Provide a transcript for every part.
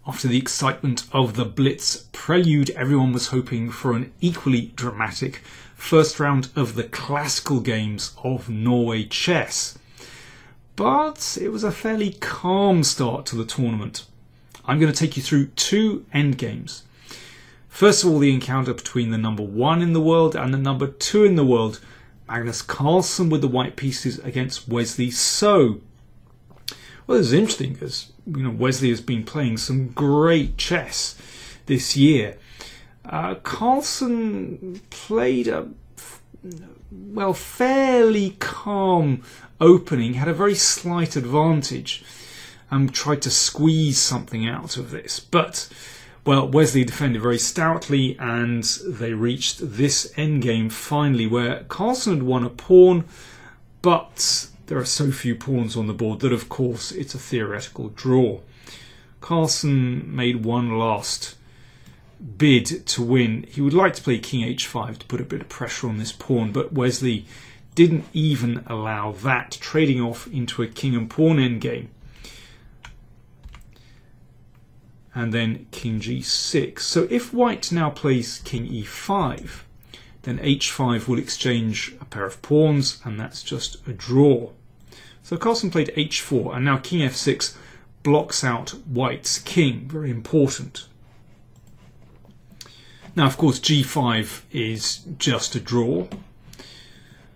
After the excitement of the Blitz prelude, everyone was hoping for an equally dramatic first round of the classical games of Norway chess. But it was a fairly calm start to the tournament. I'm going to take you through two endgames. First of all, the encounter between the number 1 in the world and the number 2 in the world, Magnus Carlsen with the white pieces against Wesley So. Well, this is interesting because Wesley has been playing some great chess this year. Carlsen played a fairly calm opening, had a very slight advantage, and tried to squeeze something out of this. But Wesley defended very stoutly, and they reached this endgame finally, where Carlsen had won a pawn, but there are so few pawns on the board that, of course, it's a theoretical draw. Carlsen made one last bid to win. He would like to play King H5 to put a bit of pressure on this pawn, but Wesley didn't even allow that, trading off into a king and pawn endgame. And then King G6. So if White now plays King E5, then H5 will exchange a pair of pawns, and that's just a draw. So Carlsen played H4, and now King F6 blocks out White's king. Very important. Now, of course, G5 is just a draw.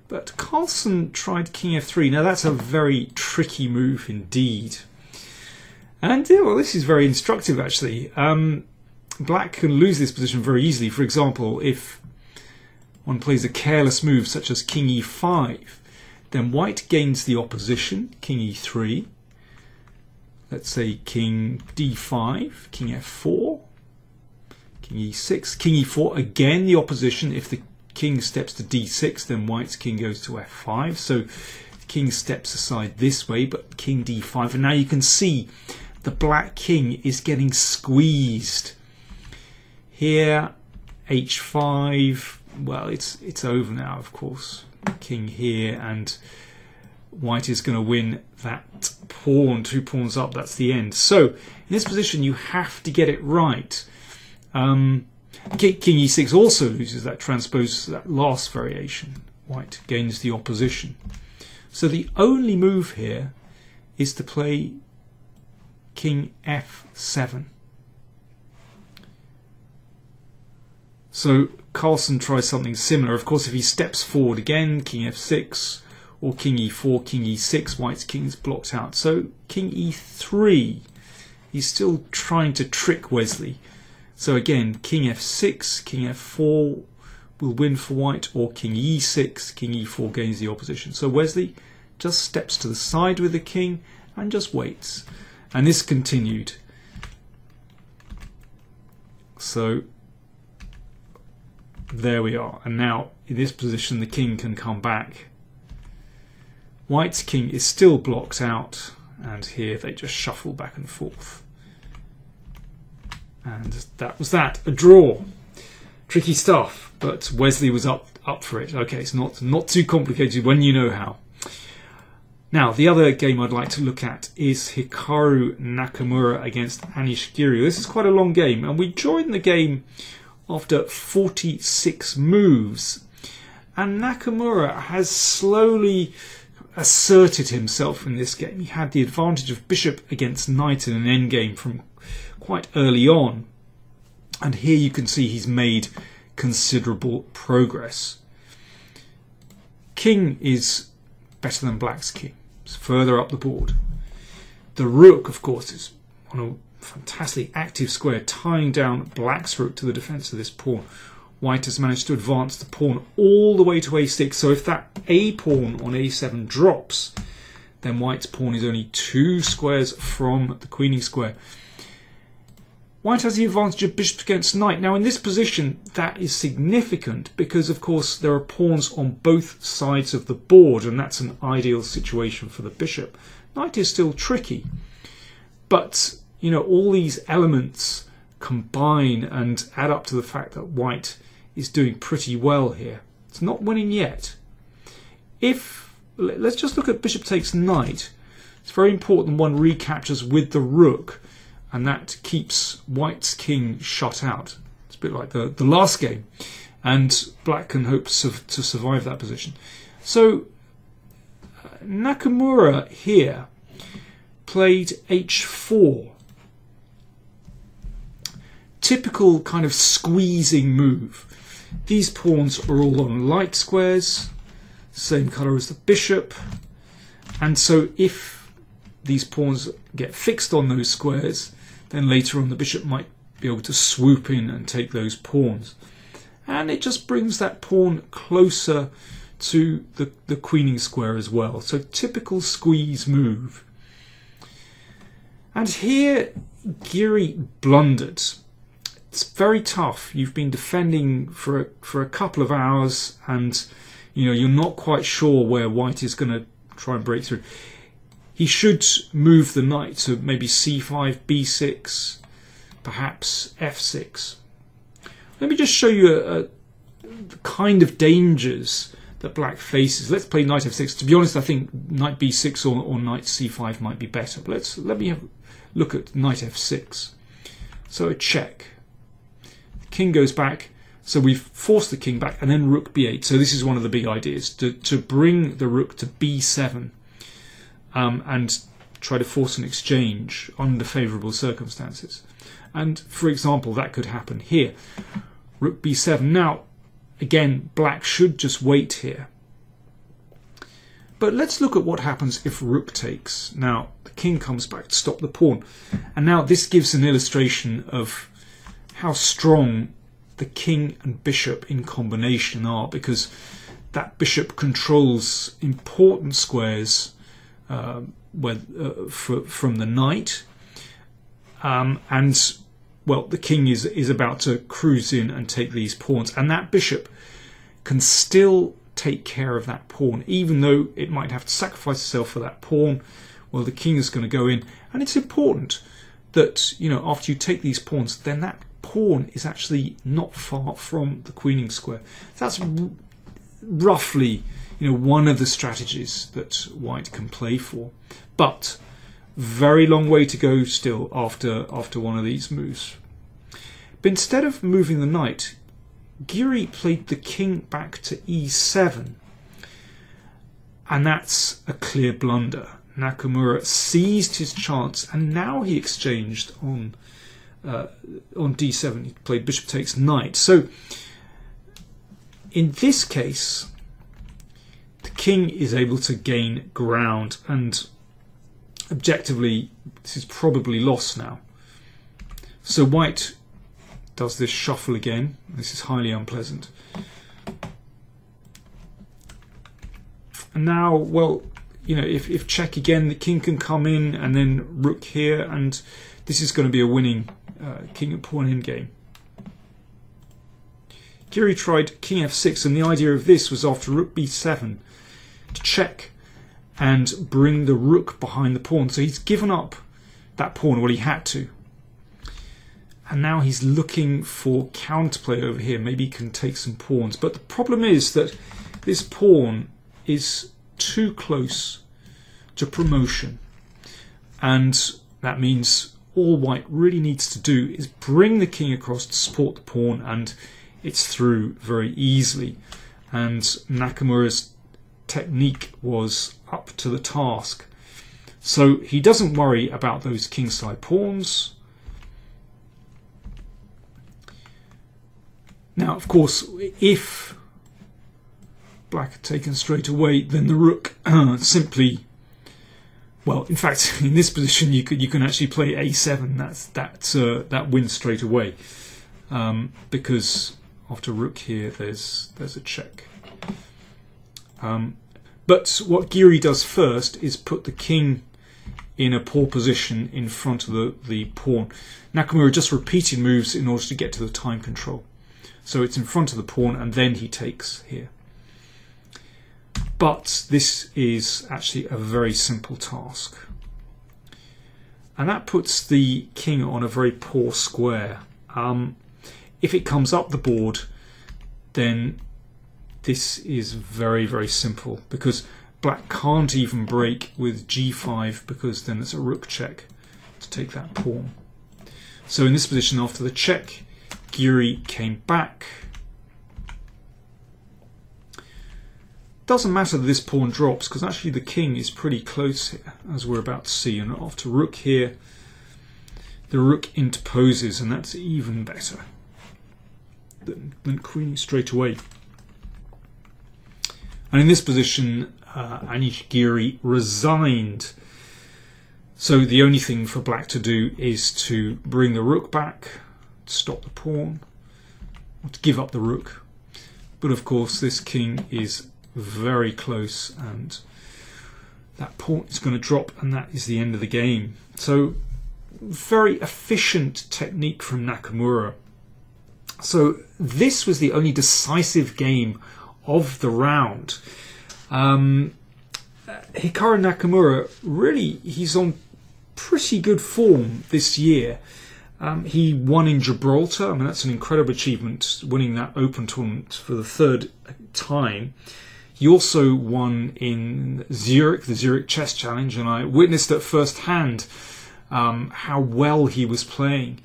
But Carlsen tried King F3. Now, that's a very tricky move indeed. And this is very instructive, actually. Black can lose this position very easily. For example, if one plays a careless move such as King E5, then White gains the opposition, King E3. Let's say King D5, King F4, King E6, King E4, again the opposition. If the king steps to D6, then White's king goes to F5. So the king steps aside this way, but King D5. And now you can see the black king is getting squeezed. Here, H5, well, it's over now, of course. King here, and White is going to win that pawn, 2 pawns up, that's the end. So, in this position, you have to get it right. King E6 also loses, that transposes that last variation. White gains the opposition. So the only move here is to play King F7. So Carlsen tries something similar. Of course, if he steps forward again, King F6 or King E4, King E6, White's king is blocked out. So King E3, he's still trying to trick Wesley. So again, King F6, King F4 will win for White, or King E6, King E4 gains the opposition. So Wesley just steps to the side with the king and just waits. And this continued. So there we are. And now in this position the king can come back. White's king is still blocked out, and here they just shuffle back and forth. And that was that. A draw. Tricky stuff, but Wesley was up for it. Okay, it's not too complicated when you know how. Now, the other game I'd like to look at is Hikaru Nakamura against Anish Giri. This is quite a long game, and we joined the game after 46 moves. And Nakamura has slowly asserted himself in this game. He had the advantage of bishop against knight in an endgame from quite early on. And here you can see he's made considerable progress. King is better than black's king. It's further up the board. The rook, of course, is on a fantastically active square, tying down black's rook to the defense of this pawn. White has managed to advance the pawn all the way to a6. So if that a pawn on a7 drops, then White's pawn is only 2 squares from the queening square. White has the advantage of bishop against knight. Now in this position that is significant because of course there are pawns on both sides of the board, and that's an ideal situation for the bishop. Knight is still tricky, but you know, all these elements combine and add up to the fact that White is doing pretty well here. It's not winning yet. Let's just look at bishop takes knight. It's very important one recaptures with the rook. and that keeps white's king shut out. It's a bit like the last game, and black can hope to survive that position. So Nakamura here played h4. Typical kind of squeezing move. These pawns are all on light squares, same colour as the bishop, and so if these pawns get fixed on those squares, then later on the bishop might be able to swoop in and take those pawns. And it just brings that pawn closer to the queening square as well. So typical squeeze move. And here Giri blundered. It's very tough. You've been defending for a couple of hours, and you're not quite sure where white is going to try and break through. He should move the knight to maybe c5, b6, perhaps f6. Let me just show you the kind of dangers that black faces. Let's play knight f6. To be honest, I think knight b6 or knight c5 might be better. But let me have a look at knight f6. So a check. The king goes back. So we've forced the king back, and then rook b8. So this is one of the big ideas, to bring the rook to b7 and try to force an exchange under favourable circumstances. And for example, that could happen here. Rook b7. Now, again, black should just wait here. But let's look at what happens if rook takes. Now, the king comes back to stop the pawn. And now this gives an illustration of how strong the king and bishop in combination are, because that bishop controls important squares from the knight. And, well, the king is about to cruise in and take these pawns. And that bishop can still take care of that pawn, even though it might have to sacrifice itself for that pawn. Well, the king is going to go in. And it's important that, after you take these pawns, then that pawn is actually not far from the queening square. That's roughly, one of the strategies that white can play for. But very long way to go still after one of these moves. But instead of moving the knight, Giri played the king back to e7, and that's a clear blunder. Nakamura seized his chance, and now he exchanged on d7. He played bishop takes knight. So in this case, the king is able to gain ground, and objectively this is probably lost now. So white does this shuffle again. This is highly unpleasant. And now, well, if check again, the king can come in, and then rook here, and this is going to be a winning king and pawn endgame. Giri tried king f6, and the idea of this was after rook b7 to check and bring the rook behind the pawn. So he's given up that pawn. Well, he had to. And now he's looking for counterplay over here. Maybe he can take some pawns. But the problem is that this pawn is too close to promotion. And that means all white really needs to do is bring the king across to support the pawn, and it's through very easily. And Nakamura's technique was up to the task. So he doesn't worry about those kingside pawns. Now, of course, if black had taken straight away, then the rook simply, well, in fact, in this position you can actually play a7. That wins straight away, because after rook here, there's a check. But what Giri does first is put the king in a poor position in front of the pawn. Nakamura just repeated moves in order to get to the time control. So it's in front of the pawn, and then he takes here. But this is actually a very simple task. And that puts the king on a very poor square. If it comes up the board, then this is very, very simple, because black can't even break with g5, because then it's a rook check to take that pawn. So in this position, after the check, Giri came back. Doesn't matter that this pawn drops, because actually the king is pretty close here, as we're about to see. And after rook here, the rook interposes, and that's even better than queening straight away. And in this position, Anish Giri resigned. So the only thing for black to do is to bring the rook back, stop the pawn, or to give up the rook. But of course this king is very close, and that pawn is going to drop, and that is the end of the game. So very efficient technique from Nakamura. So this was the only decisive game of the round. Hikaru Nakamura, really, he's on pretty good form this year. He won in Gibraltar. I mean, that's an incredible achievement, winning that open tournament for the third time. He also won in Zurich, the Zurich Chess Challenge, and I witnessed at first hand how well he was playing.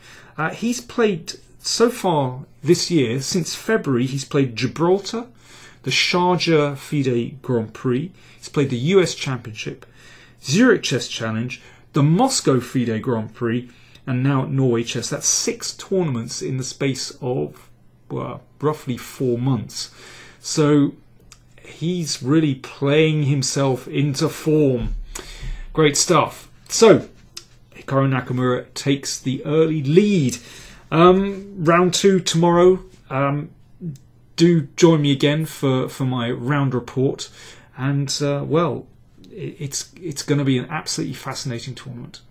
He's played so far this year, since February, he's played Gibraltar, the Sharjah FIDE Grand Prix, he's played the US Championship, Zurich Chess Challenge, the Moscow FIDE Grand Prix, and now at Norway Chess. That's 6 tournaments in the space of, well, roughly 4 months. So he's really playing himself into form. Great stuff. So Hikaru Nakamura takes the early lead. Round 2 tomorrow. Do join me again for my round report, and well, it's going to be an absolutely fascinating tournament.